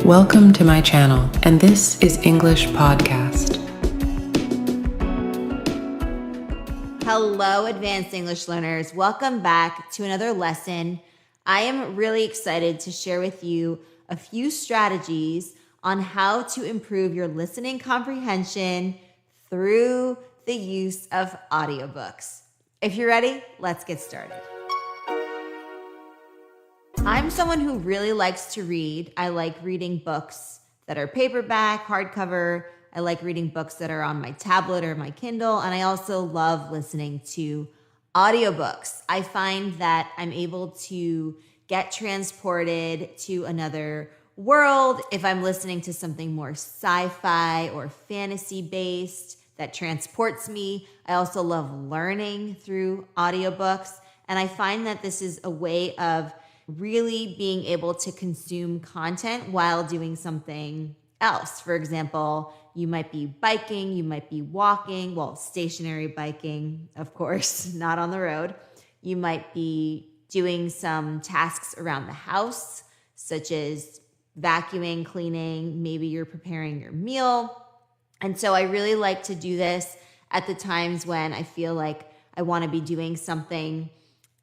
Welcome to my channel, and this is English Podcast. Hello, advanced English learners. Welcome back to another lesson. I am really excited to share with you a few strategies on how to improve your listening comprehension through the use of audiobooks. If you're ready, let's get started. I'm someone who really likes to read. I like reading books that are paperback, hardcover. I like reading books that are on my tablet or my Kindle. And I also love listening to audiobooks. I find that I'm able to get transported to another world if I'm listening to something more sci-fi or fantasy-based that transports me. I also love learning through audiobooks. And I find that this is a way of really being able to consume content while doing something else. For example, you might be biking, you might be walking, well, stationary biking, of course, not on the road. You might be doing some tasks around the house, such as vacuuming, cleaning, maybe you're preparing your meal. And so I really like to do this at the times when I feel like I want to be doing something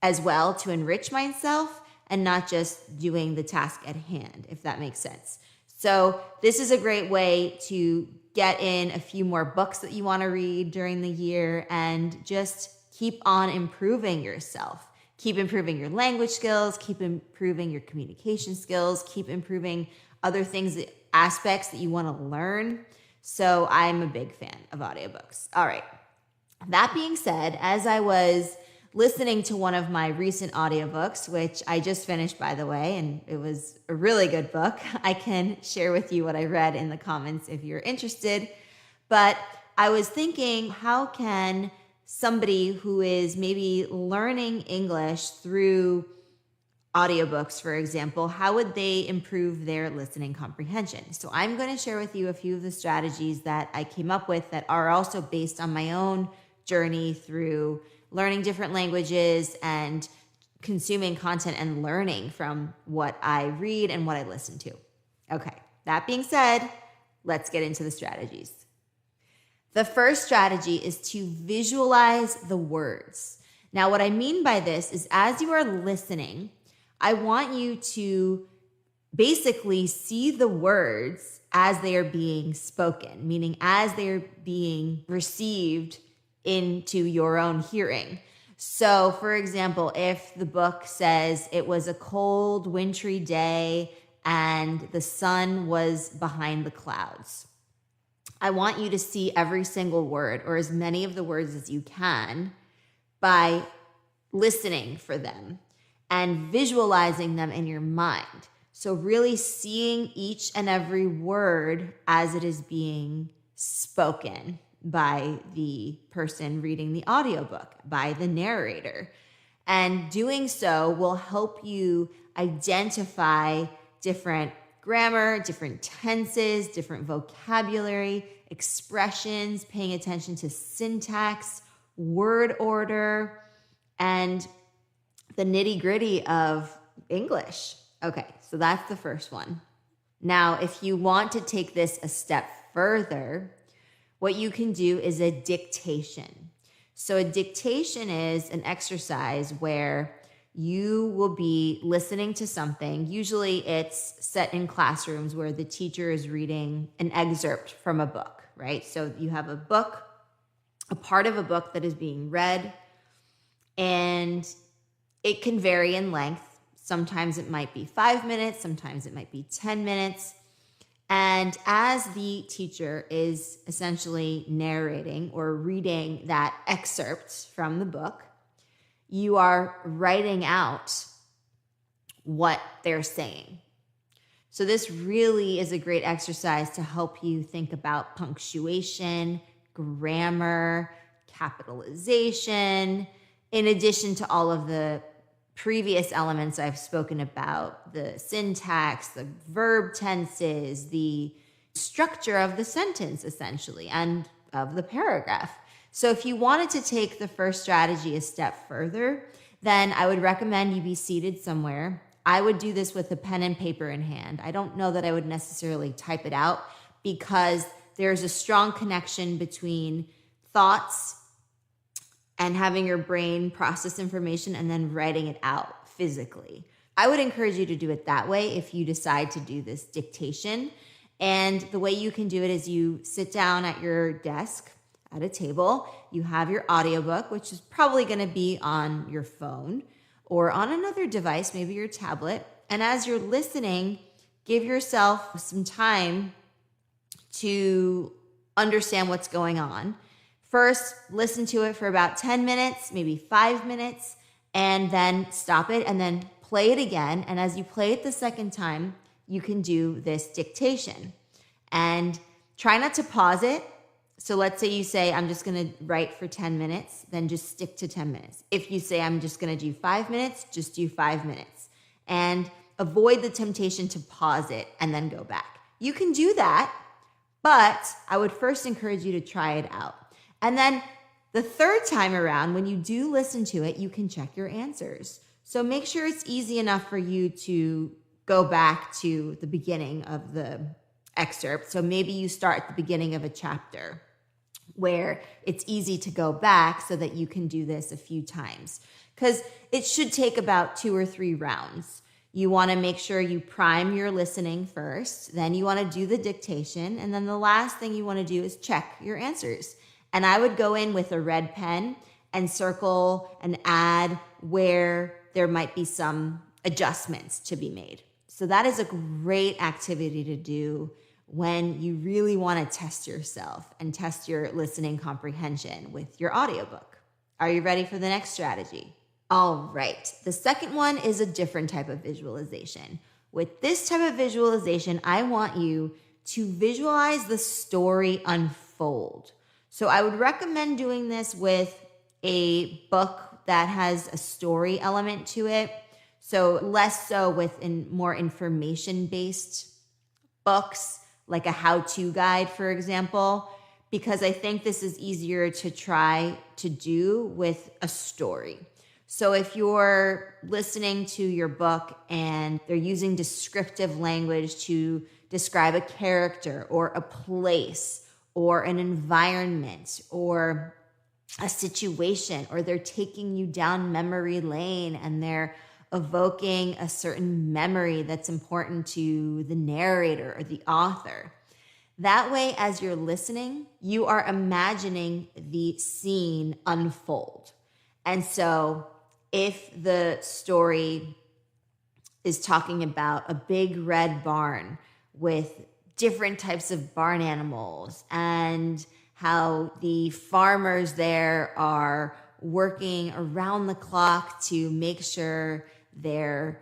as well to enrich myself and not just doing the task at hand, if that makes sense. So this is a great way to get in a few more books that you want to read during the year and just keep on improving yourself. Keep improving your language skills, keep improving your communication skills, keep improving other things, aspects that you want to learn. So I'm a big fan of audiobooks. All right. That being said, as I was listening to one of my recent audiobooks, which I just finished, by the way, and it was a really good book. I can share with you what I read in the comments if you're interested. But I was thinking, how can somebody who is maybe learning English through audiobooks, for example, how would they improve their listening comprehension? So I'm going to share with you a few of the strategies that I came up with that are also based on my own journey through learning different languages and consuming content and learning from what I read and what I listen to. Okay, that being said, let's get into the strategies. The first strategy is to visualize the words. Now, what I mean by this is as you are listening, I want you to basically see the words as they are being spoken, meaning as they are being received into your own hearing. So, for example, if the book says it was a cold, wintry day and the sun was behind the clouds, I want you to see every single word, or as many of the words as you can, by listening for them and visualizing them in your mind. So really seeing each and every word as it is being spoken by the person reading the audiobook, by the narrator. And doing so will help you identify different grammar, different tenses, different vocabulary, expressions, paying attention to syntax, word order, and the nitty-gritty of English. Okay, so that's the first one. Now, if you want to take this a step further, what you can do is a dictation. So a dictation is an exercise where you will be listening to something. Usually it's set in classrooms where the teacher is reading an excerpt from a book, right? So you have a book, a part of a book that is being read, and it can vary in length. Sometimes it might be 5 minutes, sometimes it might be 10 minutes. And as the teacher is essentially narrating or reading that excerpt from the book, you are writing out what they're saying. So this really is a great exercise to help you think about punctuation, grammar, capitalization, in addition to all of the previous elements I've spoken about, the syntax, the verb tenses, the structure of the sentence, essentially, and of the paragraph. So if you wanted to take the first strategy a step further, then I would recommend you be seated somewhere I would do this with a pen and paper in hand. I don't know that I would necessarily type it out because there's a strong connection between thoughts and having your brain process information and then writing it out physically. I would encourage you to do it that way if you decide to do this dictation. And the way you can do it is you sit down at your desk at a table, you have your audiobook, which is probably going to be on your phone or on another device, maybe your tablet. And as you're listening, give yourself some time to understand what's going on. First, listen to it for about 10 minutes, maybe 5 minutes, and then stop it and then play it again. And as you play it the second time, you can do this dictation. And try not to pause it. So let's say you say, I'm just going to write for 10 minutes, then just stick to 10 minutes. If you say, I'm just going to do 5 minutes, just do 5 minutes. And avoid the temptation to pause it and then go back. You can do that, but I would first encourage you to try it out. And then the third time around, when you do listen to it, you can check your answers. So make sure it's easy enough for you to go back to the beginning of the excerpt. So maybe you start at the beginning of a chapter where it's easy to go back so that you can do this a few times. Because it should take about 2 or 3 rounds. You want to make sure you prime your listening first. Then you want to do the dictation. And then the last thing you want to do is check your answers. And I would go in with a red pen and circle and add where there might be some adjustments to be made. So that is a great activity to do when you really want to test yourself and test your listening comprehension with your audiobook. Are you ready for the next strategy? All right. The second one is a different type of visualization. With this type of visualization, I want you to visualize the story unfold. So I would recommend doing this with a book that has a story element to it. So less so with more information-based books, like a how-to guide, for example, because I think this is easier to try to do with a story. So if you're listening to your book and they're using descriptive language to describe a character or a place or an environment or a situation, or they're taking you down memory lane and they're evoking a certain memory that's important to the narrator or the author. That way, as you're listening, you are imagining the scene unfold. And so if the story is talking about a big red barn with different types of barn animals and how the farmers there are working around the clock to make sure their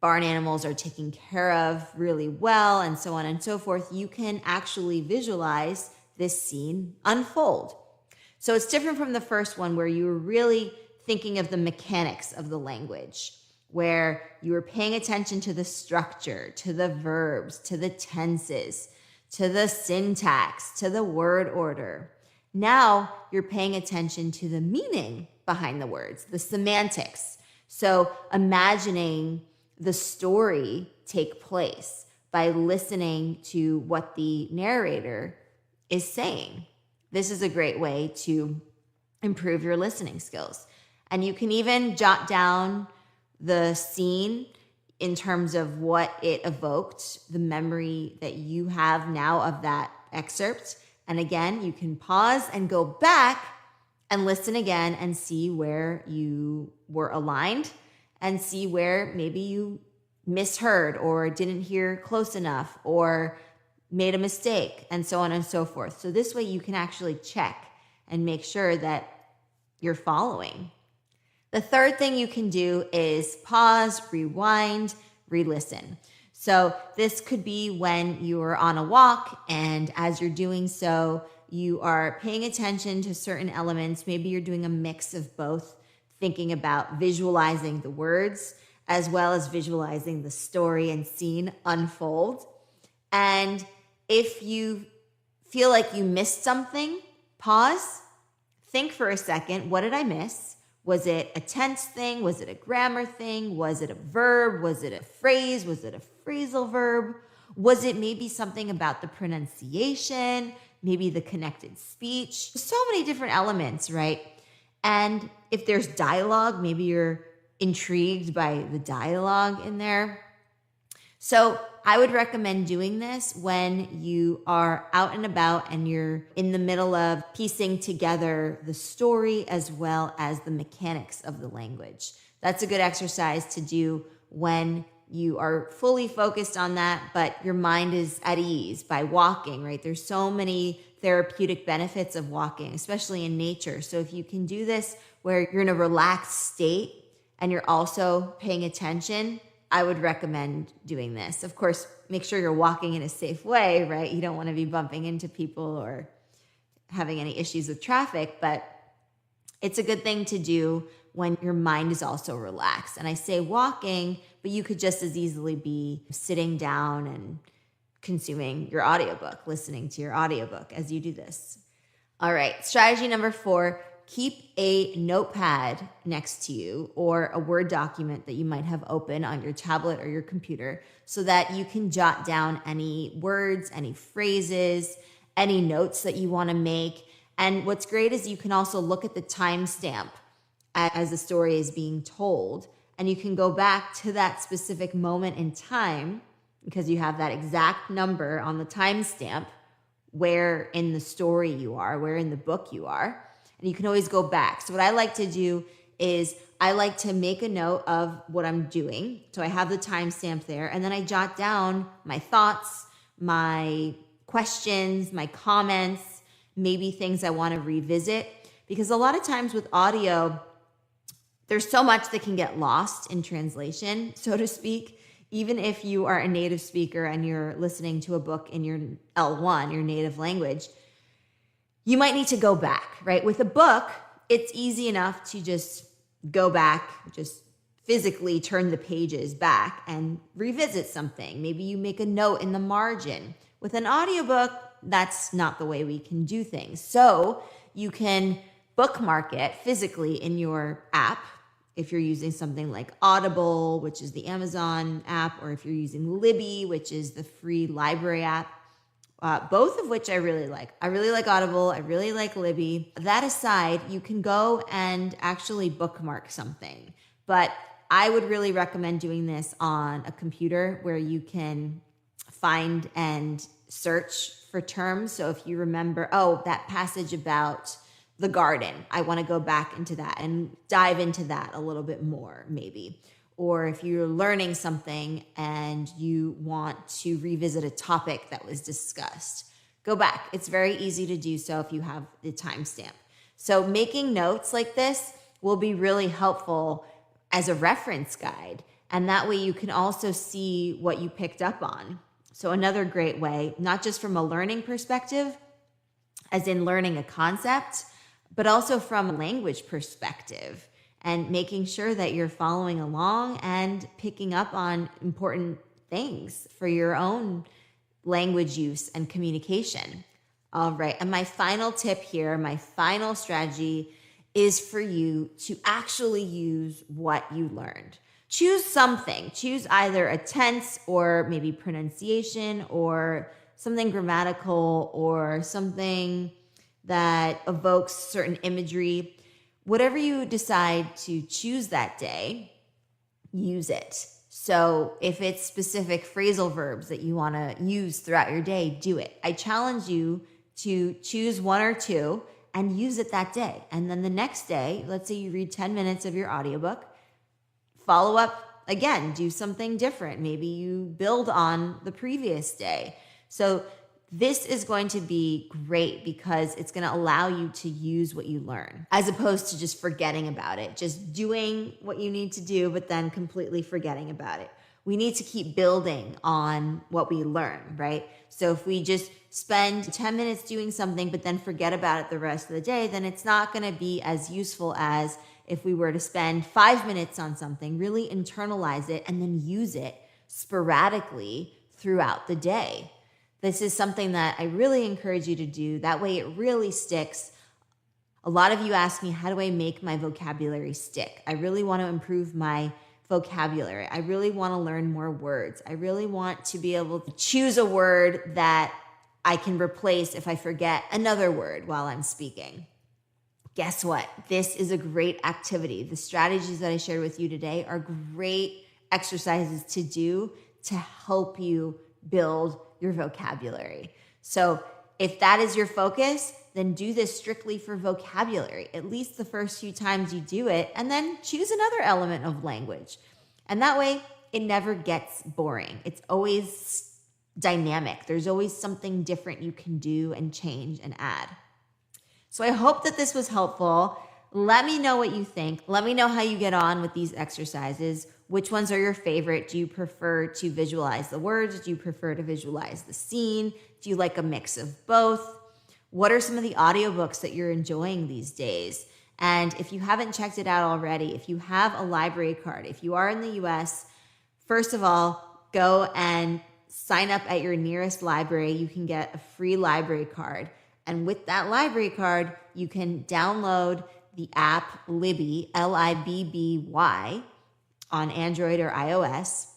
barn animals are taken care of really well, and so on and so forth, you can actually visualize this scene unfold. So it's different from the first one where you were really thinking of the mechanics of the language, where you were paying attention to the structure, to the verbs, to the tenses, to the syntax, to the word order. Now you're paying attention to the meaning behind the words, the semantics. So imagining the story take place by listening to what the narrator is saying. This is a great way to improve your listening skills. And you can even jot down the scene in terms of what it evoked, the memory that you have now of that excerpt. And again, you can pause and go back and listen again and see where you were aligned and see where maybe you misheard or didn't hear close enough or made a mistake and so on and so forth. So this way you can actually check and make sure that you're following. The third thing you can do is pause, rewind, re-listen. So this could be when you're on a walk and as you're doing so, you are paying attention to certain elements. Maybe you're doing a mix of both, thinking about visualizing the words as well as visualizing the story and scene unfold. And if you feel like you missed something, pause, think for a second, what did I miss? Was it a tense thing? Was it a grammar thing? Was it a verb? Was it a phrase? Was it a phrasal verb? Was it maybe something about the pronunciation? Maybe the connected speech? So many different elements, right? And if there's dialogue, maybe you're intrigued by the dialogue in there. So I would recommend doing this when you are out and about and you're in the middle of piecing together the story as well as the mechanics of the language. That's a good exercise to do when you are fully focused on that, but your mind is at ease by walking, right? There's so many therapeutic benefits of walking, especially in nature. So if you can do this where you're in a relaxed state and you're also paying attention, I would recommend doing this. Of course, make sure you're walking in a safe way, right? You don't want to be bumping into people or having any issues with traffic, but it's a good thing to do when your mind is also relaxed. And I say walking, but you could just as easily be sitting down and consuming your audiobook, listening to your audiobook as you do this. All right, strategy number 4, keep a notepad next to you or a Word document that you might have open on your tablet or your computer so that you can jot down any words, any phrases, any notes that you want to make. And what's great is you can also look at the timestamp as the story is being told, and you can go back to that specific moment in time because you have that exact number on the timestamp where in the story you are, where in the book you are. And you can always go back. So what I like to do is I like to make a note of what I'm doing. So I have the timestamp there, and then I jot down my thoughts, my questions, my comments, maybe things I want to revisit. Because a lot of times with audio, there's so much that can get lost in translation, so to speak. Even if you are a native speaker and you're listening to a book in your L1, your native language, you might need to go back, right? With a book, it's easy enough to just go back, just physically turn the pages back and revisit something. Maybe you make a note in the margin. With an audiobook, that's not the way we can do things. So you can bookmark it physically in your app if you're using something like Audible, which is the Amazon app, or if you're using Libby, which is the free library app. Both of which I really like. I really like Audible. I really like Libby. That aside, you can go and actually bookmark something. But I would really recommend doing this on a computer where you can find and search for terms. So if you remember, that passage about the garden, I want to go back into that and dive into that a little bit more, maybe. Or if you're learning something and you want to revisit a topic that was discussed, go back. It's very easy to do so if you have the timestamp. So making notes like this will be really helpful as a reference guide. And that way you can also see what you picked up on. So another great way, not just from a learning perspective, as in learning a concept, but also from a language perspective and making sure that you're following along and picking up on important things for your own language use and communication. All right. And my final tip here, my final strategy is for you to actually use what you learned. Choose something. Choose either a tense or maybe pronunciation or something grammatical or something that evokes certain imagery. Whatever you decide to choose that day, use it. So if it's specific phrasal verbs that you want to use throughout your day, do it. I challenge you to choose one or two and use it that day. And then the next day, let's say you read 10 minutes of your audiobook, follow up again, do something different. Maybe you build on the previous day. So this is going to be great because it's going to allow you to use what you learn as opposed to just forgetting about it, just doing what you need to do, but then completely forgetting about it. We need to keep building on what we learn, right? So if we just spend 10 minutes doing something, but then forget about it the rest of the day, then it's not going to be as useful as if we were to spend 5 minutes on something, really internalize it, and then use it sporadically throughout the day. This is something that I really encourage you to do. That way it really sticks. A lot of you ask me, how do I make my vocabulary stick? I really want to improve my vocabulary. I really want to learn more words. I really want to be able to choose a word that I can replace if I forget another word while I'm speaking. Guess what? This is a great activity. The strategies that I shared with you today are great exercises to do to help you build your vocabulary. So if that is your focus, then do this strictly for vocabulary, at least the first few times you do it, and then choose another element of language. And that way, it never gets boring. It's always dynamic. There's always something different you can do and change and add. So I hope that this was helpful. Let me know what you think. Let me know how you get on with these exercises. Which ones are your favorite? Do you prefer to visualize the words? Do you prefer to visualize the scene? Do you like a mix of both? What are some of the audiobooks that you're enjoying these days? And if you haven't checked it out already, if you have a library card, if you are in the US, first of all, go and sign up at your nearest library. You can get a free library card. And with that library card, you can download the app Libby, Libby, on Android or iOS.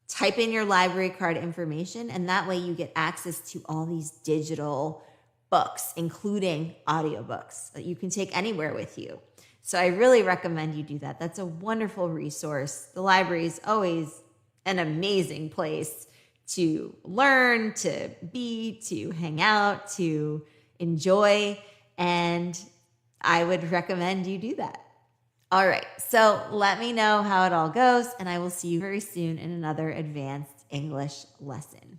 Type in your library card information, and that way you get access to all these digital books, including audiobooks that you can take anywhere with you. So I really recommend you do that. That's a wonderful resource. The library is always an amazing place to learn, to be, to hang out, to enjoy, and I would recommend you do that. All right, so let me know how it all goes, and I will see you very soon in another advanced English lesson.